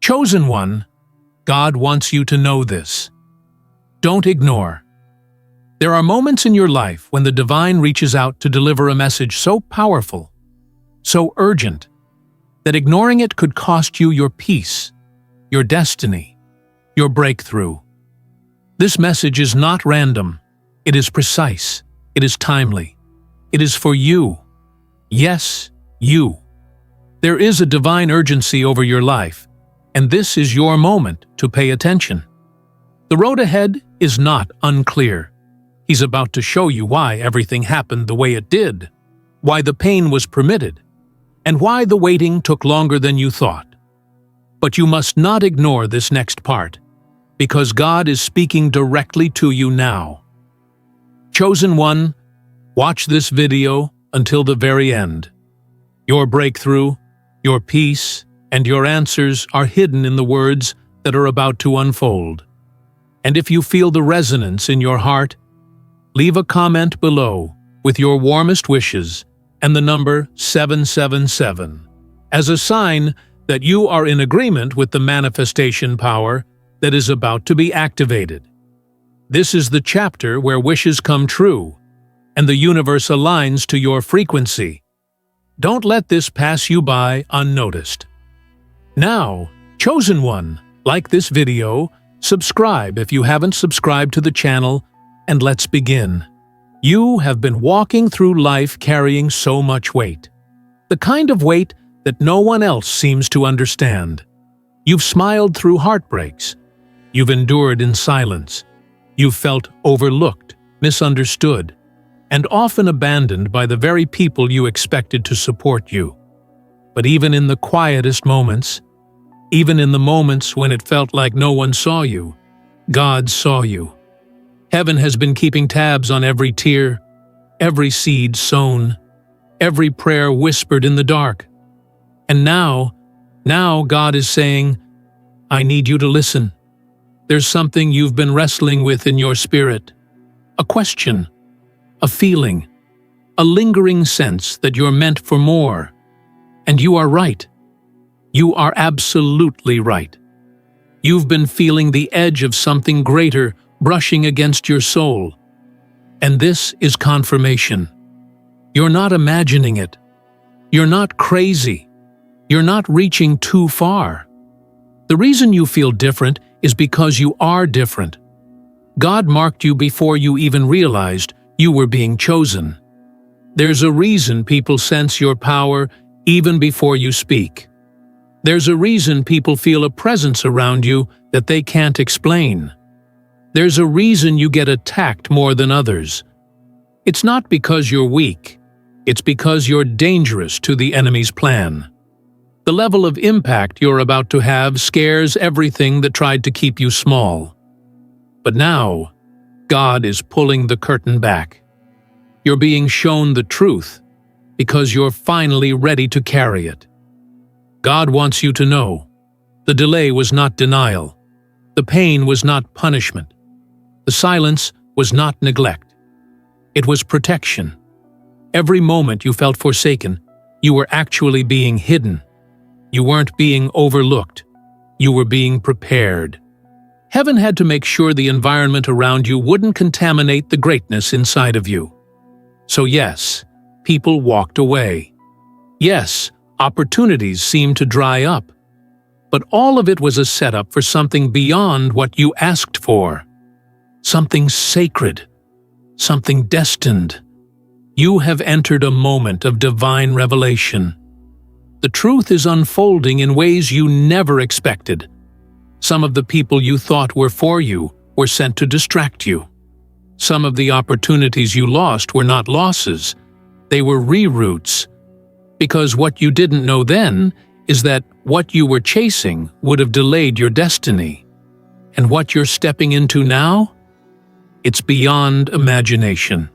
Chosen one, God wants you to know this. Don't ignore. There are moments in your life when the divine reaches out to deliver a message so powerful, so urgent, that ignoring it could cost you your peace, your destiny, your breakthrough. This message is not random. It is precise. It is timely. It is for you. Yes, you. There is a divine urgency over your life, and this is your moment to pay attention. The road ahead is not unclear. He's about to show you why everything happened the way it did, why the pain was permitted, and why the waiting took longer than you thought. But you must not ignore this next part, because God is speaking directly to you now. Chosen one, watch this video until the very end. Your breakthrough, your peace, and your answers are hidden in the words that are about to unfold. And if you feel the resonance in your heart, leave a comment below with your warmest wishes and the number 777 as a sign that you are in agreement with the manifestation power that is about to be activated. This is the chapter where wishes come true and the universe aligns to your frequency. Don't let this pass you by unnoticed. Now, chosen one, like this video, subscribe if you haven't subscribed to the channel, and let's begin. You have been walking through life carrying so much weight. The kind of weight that no one else seems to understand. You've smiled through heartbreaks. You've endured in silence. You've felt overlooked, misunderstood, and often abandoned by the very people you expected to support you. But even in the quietest moments, even in the moments when it felt like no one saw you, God saw you. Heaven has been keeping tabs on every tear, every seed sown, every prayer whispered in the dark. And now God is saying, I need you to listen. There's something you've been wrestling with in your spirit. A question, a feeling, a lingering sense that you're meant for more. And you are right. You are absolutely right. You've been feeling the edge of something greater brushing against your soul. And this is confirmation. You're not imagining it. You're not crazy. You're not reaching too far. The reason you feel different is because you are different. God marked you before you even realized you were being chosen. There's a reason people sense your power even before you speak. There's a reason people feel a presence around you that they can't explain. There's a reason you get attacked more than others. It's not because you're weak. It's because you're dangerous to the enemy's plan. The level of impact you're about to have scares everything that tried to keep you small. But now, God is pulling the curtain back. You're being shown the truth because you're finally ready to carry it. God wants you to know, the delay was not denial. The pain was not punishment. The silence was not neglect. It was protection. Every moment you felt forsaken, you were actually being hidden. You weren't being overlooked. You were being prepared. Heaven had to make sure the environment around you wouldn't contaminate the greatness inside of you. So yes, people walked away. Yes, opportunities seemed to dry up. But all of it was a setup for something beyond what you asked for. Something sacred. Something destined. You have entered a moment of divine revelation. The truth is unfolding in ways you never expected. Some of the people you thought were for you were sent to distract you. Some of the opportunities you lost were not losses. They were reroutes. Because what you didn't know then is that what you were chasing would have delayed your destiny. And what you're stepping into now? It's beyond imagination.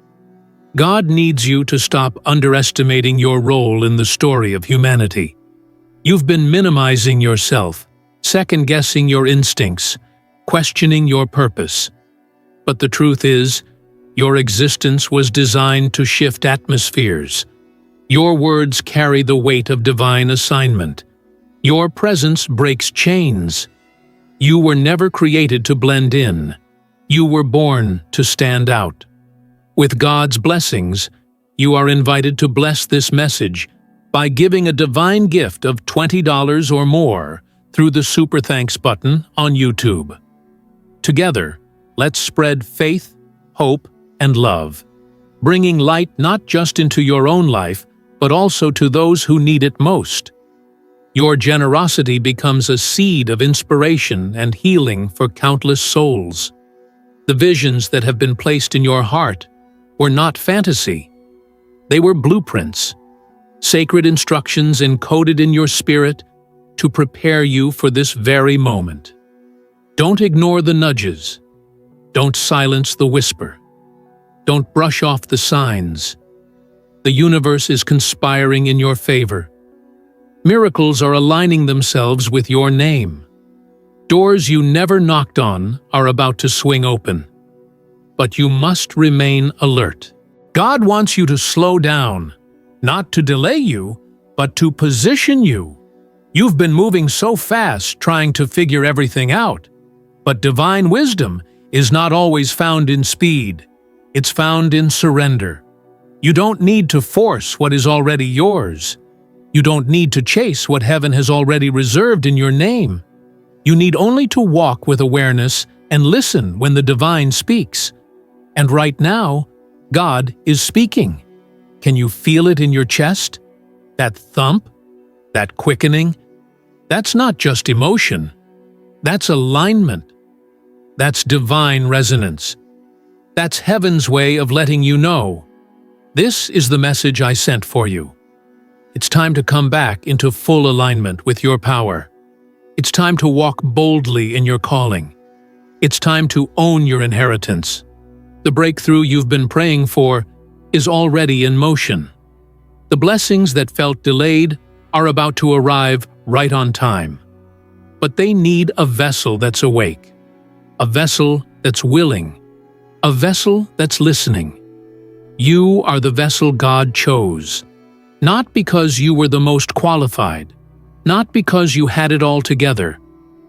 God needs you to stop underestimating your role in the story of humanity. You've been minimizing yourself, second-guessing your instincts, questioning your purpose. But the truth is, your existence was designed to shift atmospheres. Your words carry the weight of divine assignment. Your presence breaks chains. You were never created to blend in. You were born to stand out. With God's blessings, you are invited to bless this message by giving a divine gift of $20 or more through the Super Thanks button on YouTube. Together, let's spread faith, hope, and love, bringing light not just into your own life, but also to those who need it most. Your generosity becomes a seed of inspiration and healing for countless souls. The visions that have been placed in your heart were not fantasy. They were blueprints, sacred instructions encoded in your spirit to prepare you for this very moment. Don't ignore the nudges. Don't silence the whisper. Don't brush off the signs. The universe is conspiring in your favor. Miracles are aligning themselves with your name. Doors you never knocked on are about to swing open. But you must remain alert. God wants you to slow down, not to delay you, but to position you. You've been moving so fast trying to figure everything out. But divine wisdom is not always found in speed. It's found in surrender. You don't need to force what is already yours. You don't need to chase what heaven has already reserved in your name. You need only to walk with awareness and listen when the divine speaks. And right now, God is speaking. Can you feel it in your chest? That thump? That quickening? That's not just emotion. That's alignment. That's divine resonance. That's heaven's way of letting you know, this is the message I sent for you. It's time to come back into full alignment with your power. It's time to walk boldly in your calling. It's time to own your inheritance. The breakthrough you've been praying for is already in motion. The blessings that felt delayed are about to arrive right on time. But they need a vessel that's awake, a vessel that's willing, a vessel that's listening. You are the vessel God chose, not because you were the most qualified, not because you had it all together,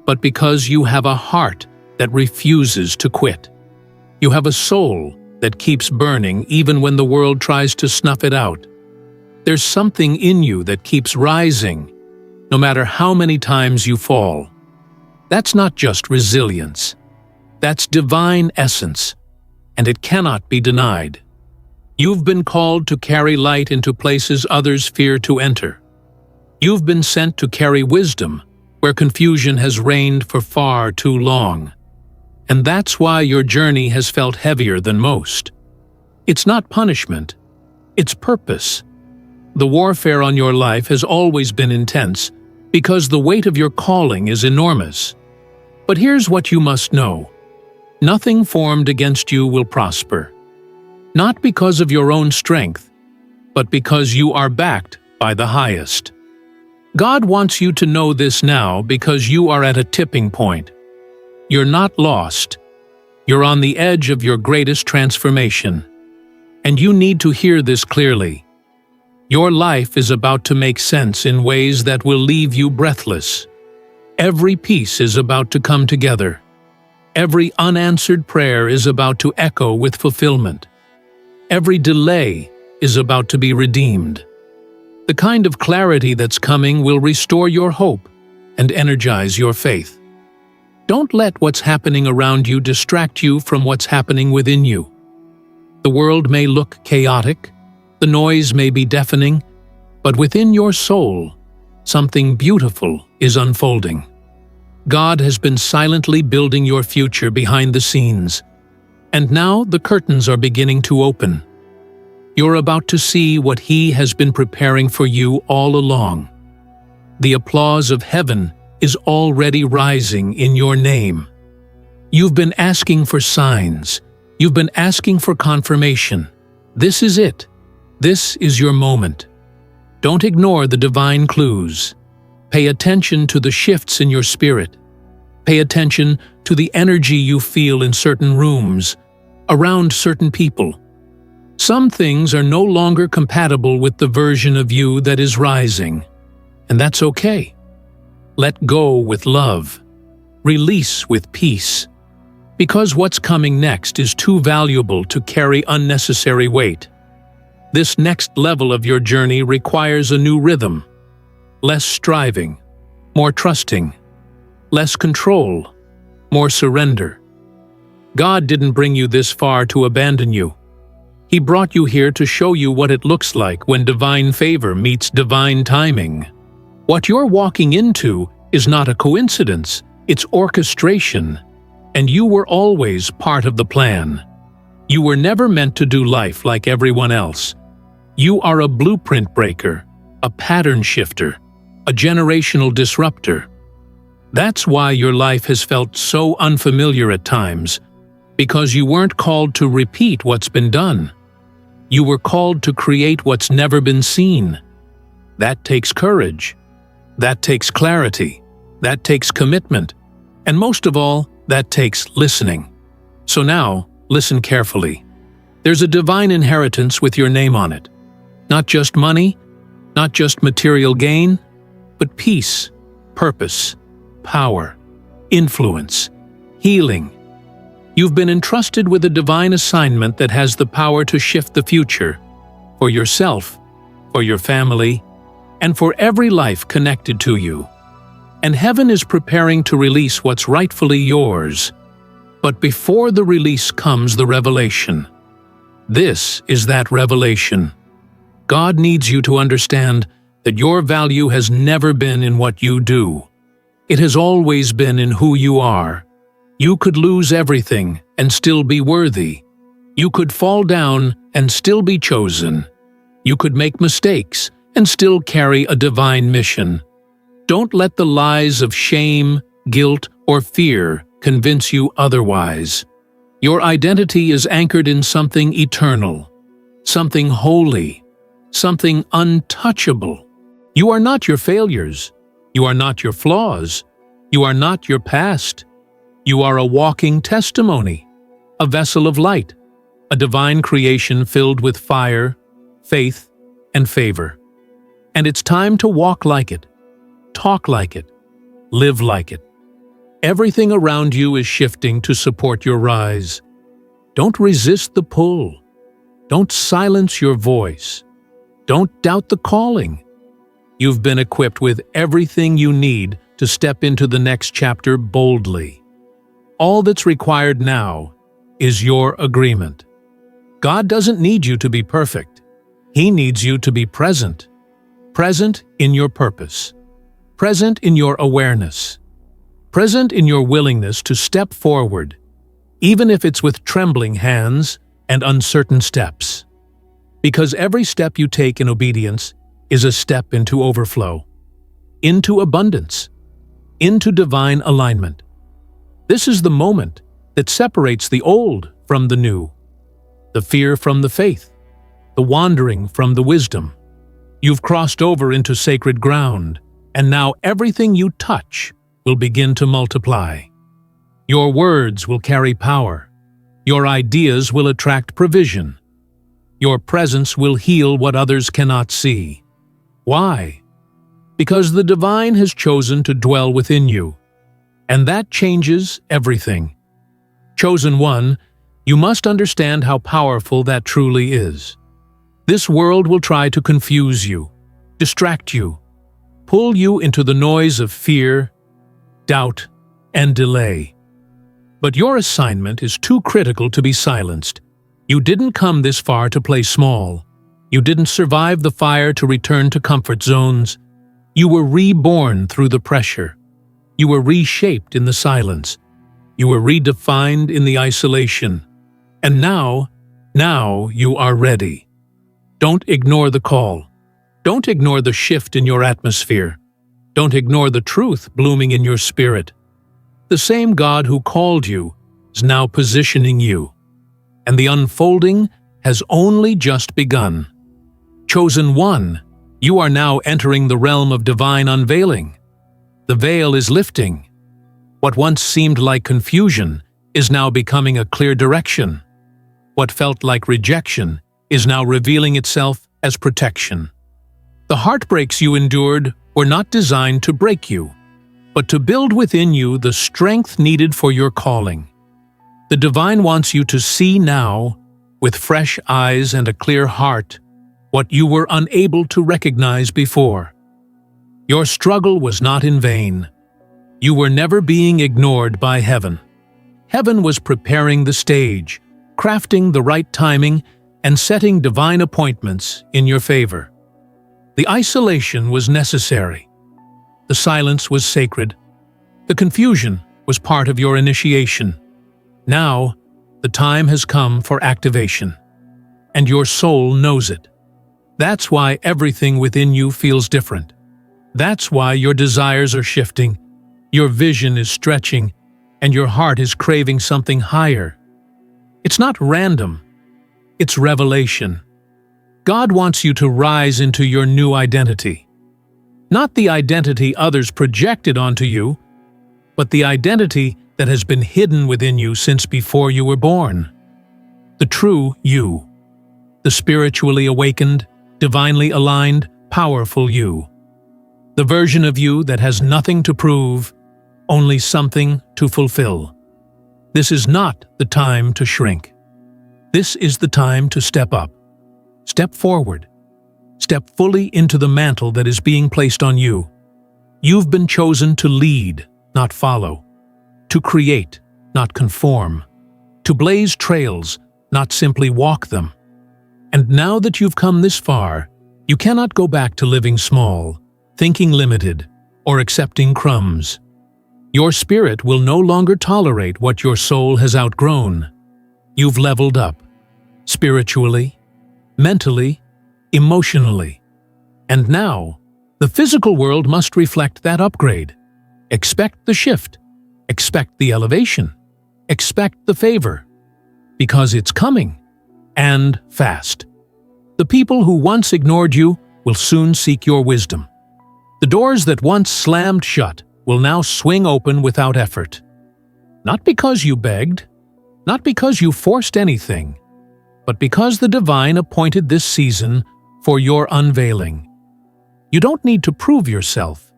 but because you have a heart that refuses to quit. You have a soul that keeps burning even when the world tries to snuff it out. There's something in you that keeps rising, no matter how many times you fall. That's not just resilience. That's divine essence, and it cannot be denied. You've been called to carry light into places others fear to enter. You've been sent to carry wisdom where confusion has reigned for far too long. And that's why your journey has felt heavier than most. It's not punishment, it's purpose. The warfare on your life has always been intense because the weight of your calling is enormous. But here's what you must know. Nothing formed against you will prosper. Not because of your own strength, but because you are backed by the highest. God wants you to know this now because you are at a tipping point. You're not lost. You're on the edge of your greatest transformation. And you need to hear this clearly. Your life is about to make sense in ways that will leave you breathless. Every piece is about to come together. Every unanswered prayer is about to echo with fulfillment. Every delay is about to be redeemed. The kind of clarity that's coming will restore your hope and energize your faith. Don't let what's happening around you distract you from what's happening within you. The world may look chaotic, the noise may be deafening, but within your soul, something beautiful is unfolding. God has been silently building your future behind the scenes, and now the curtains are beginning to open. You're about to see what He has been preparing for you all along. The applause of heaven is already rising in your name. You've been asking for signs. You've been asking for confirmation. This is it. This is your moment. Don't ignore the divine clues. Pay attention to the shifts in your spirit. Pay attention to the energy you feel in certain rooms, around certain people. Some things are no longer compatible with the version of you that is rising, and that's okay. Let go with love. Release with peace. Because what's coming next is too valuable to carry unnecessary weight. This next level of your journey requires a new rhythm. Less striving, more trusting. Less control, more surrender. God didn't bring you this far to abandon you. He brought you here to show you what it looks like when divine favor meets divine timing. What you're walking into is not a coincidence, it's orchestration. And you were always part of the plan. You were never meant to do life like everyone else. You are a blueprint breaker, a pattern shifter, a generational disruptor. That's why your life has felt so unfamiliar at times, because you weren't called to repeat what's been done. You were called to create what's never been seen. That takes courage. That takes clarity. That takes commitment. And most of all, that takes listening. So now, listen carefully. There's a divine inheritance with your name on it. Not just money, not just material gain, but peace, purpose, power, influence, healing. You've been entrusted with a divine assignment that has the power to shift the future, for yourself, for your family, and for every life connected to you. And heaven is preparing to release what's rightfully yours. But before the release comes the revelation. This is that revelation. God needs you to understand that your value has never been in what you do. It has always been in who you are. You could lose everything and still be worthy. You could fall down and still be chosen. You could make mistakes and still carry a divine mission. Don't let the lies of shame, guilt, or fear convince you otherwise. Your identity is anchored in something eternal, something holy, something untouchable. You are not your failures. You are not your flaws. You are not your past. You are a walking testimony, a vessel of light, a divine creation filled with fire, faith, and favor. And it's time to walk like it. Talk like it. Live like it. Everything around you is shifting to support your rise. Don't resist the pull. Don't silence your voice. Don't doubt the calling. You've been equipped with everything you need to step into the next chapter boldly. All that's required now is your agreement. God doesn't need you to be perfect. He needs you to be present. Present in your purpose. Present in your awareness. Present in your willingness to step forward, even if it's with trembling hands and uncertain steps. Because every step you take in obedience is a step into overflow, into abundance, into divine alignment. This is the moment that separates the old from the new, the fear from the faith, the wandering from the wisdom. You've crossed over into sacred ground, and now everything you touch will begin to multiply. Your words will carry power. Your ideas will attract provision. Your presence will heal what others cannot see. Why? Because the divine has chosen to dwell within you. And that changes everything. Chosen one, you must understand how powerful that truly is. This world will try to confuse you, distract you, pull you into the noise of fear, doubt, and delay. But your assignment is too critical to be silenced. You didn't come this far to play small. You didn't survive the fire to return to comfort zones. You were reborn through the pressure. You were reshaped in the silence. You were redefined in the isolation. And now you are ready. Don't ignore the call. Don't ignore the shift in your atmosphere. Don't ignore the truth blooming in your spirit. The same God who called you is now positioning you, and the unfolding has only just begun. Chosen one, you are now entering the realm of divine unveiling. The veil is lifting. What once seemed like confusion is now becoming a clear direction. What felt like rejection is now revealing itself as protection. The heartbreaks you endured were not designed to break you. but to build within you the strength needed for your calling. The divine wants you to see now, with fresh eyes and a clear heart, what you were unable to recognize before. Your struggle was not in vain. You were never being ignored by heaven. Heaven was preparing the stage, crafting the right timing, and setting divine appointments in your favor. The isolation was necessary. The silence was sacred. The confusion was part of your initiation. Now, the time has come for activation, and your soul knows it. That's why everything within you feels different. That's why your desires are shifting, your vision is stretching, and your heart is craving something higher. It's not random. It's revelation. God wants you to rise into your new identity. Not the identity others projected onto you, but the identity that has been hidden within you since before you were born. The true you. The spiritually awakened, divinely aligned, powerful you. The version of you that has nothing to prove, only something to fulfill. This is not the time to shrink. This is the time to step up. Step forward. Step fully into the mantle that is being placed on you. You've been chosen to lead, not follow. To create, not conform. To blaze trails, not simply walk them. And now that you've come this far, you cannot go back to living small, thinking limited, or accepting crumbs. Your spirit will no longer tolerate what your soul has outgrown. You've leveled up, spiritually, mentally, emotionally. And now, the physical world must reflect that upgrade. Expect the shift. Expect the elevation. Expect the favor. Because it's coming. And fast. The people who once ignored you will soon seek your wisdom. The doors that once slammed shut will now swing open without effort. Not because you begged, not because you forced anything, but because the divine appointed this season for your unveiling. You don't need to prove yourself.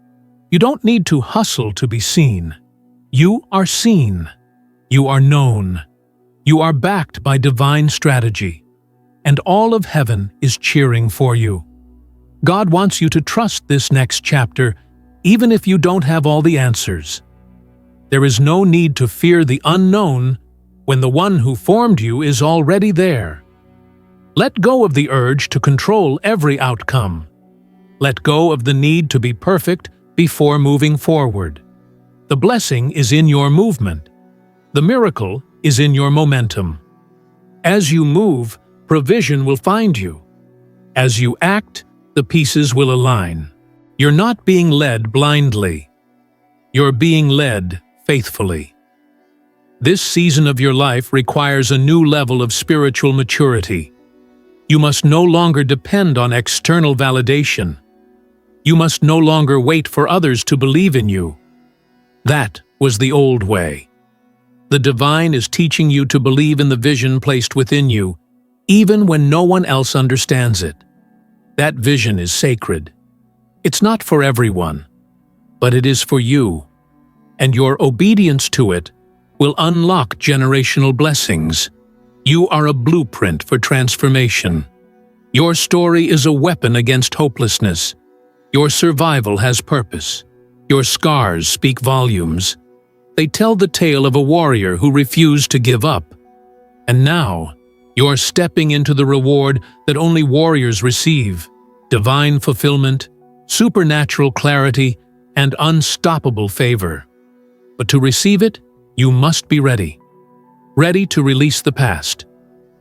You don't need to hustle to be seen. You are seen. You are known. You are backed by divine strategy. And all of heaven is cheering for you. God wants you to trust this next chapter, even if you don't have all the answers. There is no need to fear the unknown when the one who formed you is already there. Let go of the urge to control every outcome. Let go of the need to be perfect before moving forward. The blessing is in your movement. The miracle is in your momentum. As you move, provision will find you. As you act, the pieces will align. You're not being led blindly. You're being led faithfully. This season of your life requires a new level of spiritual maturity. You must no longer depend on external validation. You must no longer wait for others to believe in you. That was the old way. The divine is teaching you to believe in the vision placed within you, even when no one else understands it. That vision is sacred. It's not for everyone, but it is for you, and your obedience to it will unlock generational blessings. You are a blueprint for transformation. Your story is a weapon against hopelessness. Your survival has purpose. Your scars speak volumes. They tell the tale of a warrior who refused to give up. And now, you're stepping into the reward that only warriors receive: divine fulfillment, supernatural clarity, and unstoppable favor. But to receive it, you must be ready. Ready to release the past.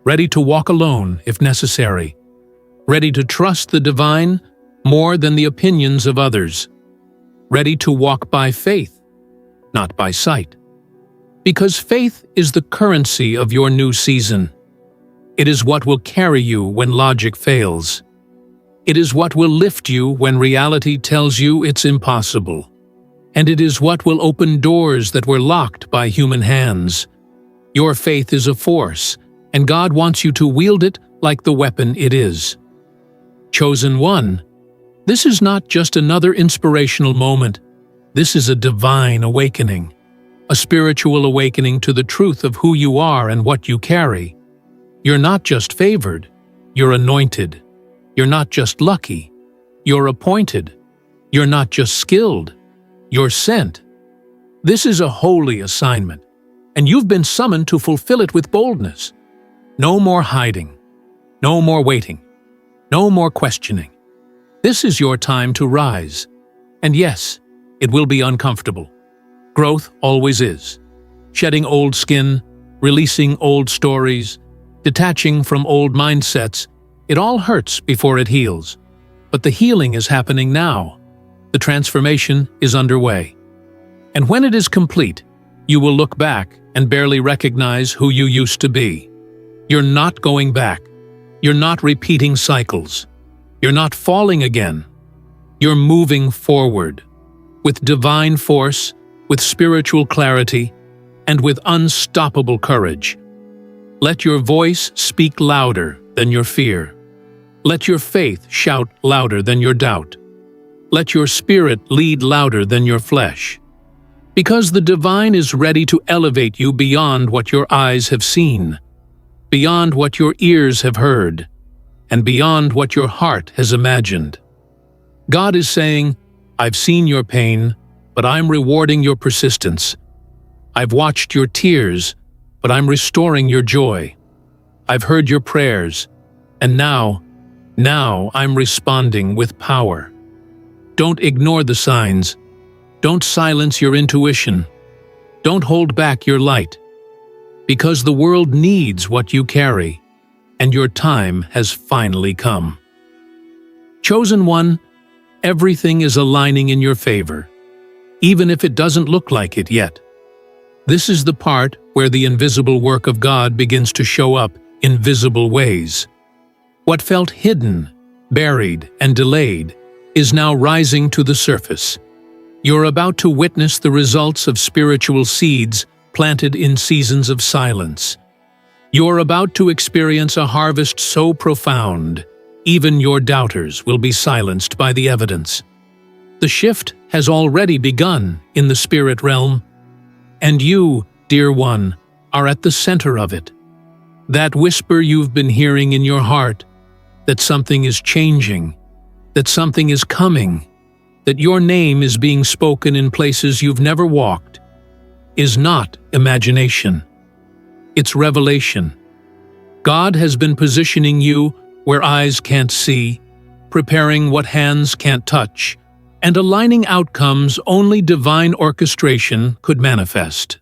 Ready to walk alone if necessary. Ready to trust the divine more than the opinions of others. Ready to walk by faith, not by sight. Because faith is the currency of your new season. It is what will carry you when logic fails. It is what will lift you when reality tells you it's impossible. And it is what will open doors that were locked by human hands. Your faith is a force, and God wants you to wield it like the weapon it is. Chosen one, this is not just another inspirational moment. This is a divine awakening, a spiritual awakening to the truth of who you are and what you carry. You're not just favored, you're anointed. You're not just lucky, you're appointed. You're not just skilled, you're sent. This is a holy assignment, and you've been summoned to fulfill it with boldness. No more hiding, no more waiting, no more questioning. This is your time to rise. And yes, it will be uncomfortable. Growth always is. Shedding old skin, releasing old stories, detaching from old mindsets, it all hurts before it heals. But the healing is happening now. The transformation is underway. And when it is complete, you will look back and barely recognize who you used to be. You're not going back. You're not repeating cycles. You're not falling again. You're moving forward, with divine force, with spiritual clarity, and with unstoppable courage. Let your voice speak louder than your fear. Let your faith shout louder than your doubt. Let your spirit lead louder than your flesh. Because the divine is ready to elevate you beyond what your eyes have seen, beyond what your ears have heard, and beyond what your heart has imagined. God is saying, I've seen your pain, but I'm rewarding your persistence. I've watched your tears, but I'm restoring your joy. I've heard your prayers, and now I'm responding with power. Don't ignore the signs. Don't silence your intuition. Don't hold back your light. Because the world needs what you carry, and your time has finally come. Chosen one, everything is aligning in your favor, even if it doesn't look like it yet. This is the part where the invisible work of God begins to show up in visible ways. What felt hidden, buried, and delayed is now rising to the surface. You're about to witness the results of spiritual seeds planted in seasons of silence. You're about to experience a harvest so profound, even your doubters will be silenced by the evidence. The shift has already begun in the spirit realm, and you, dear one, are at the center of it. That whisper you've been hearing in your heart, that something is changing, that something is coming, that your name is being spoken in places you've never walked, is not imagination. It's revelation. God has been positioning you where eyes can't see, preparing what hands can't touch, and aligning outcomes only divine orchestration could manifest.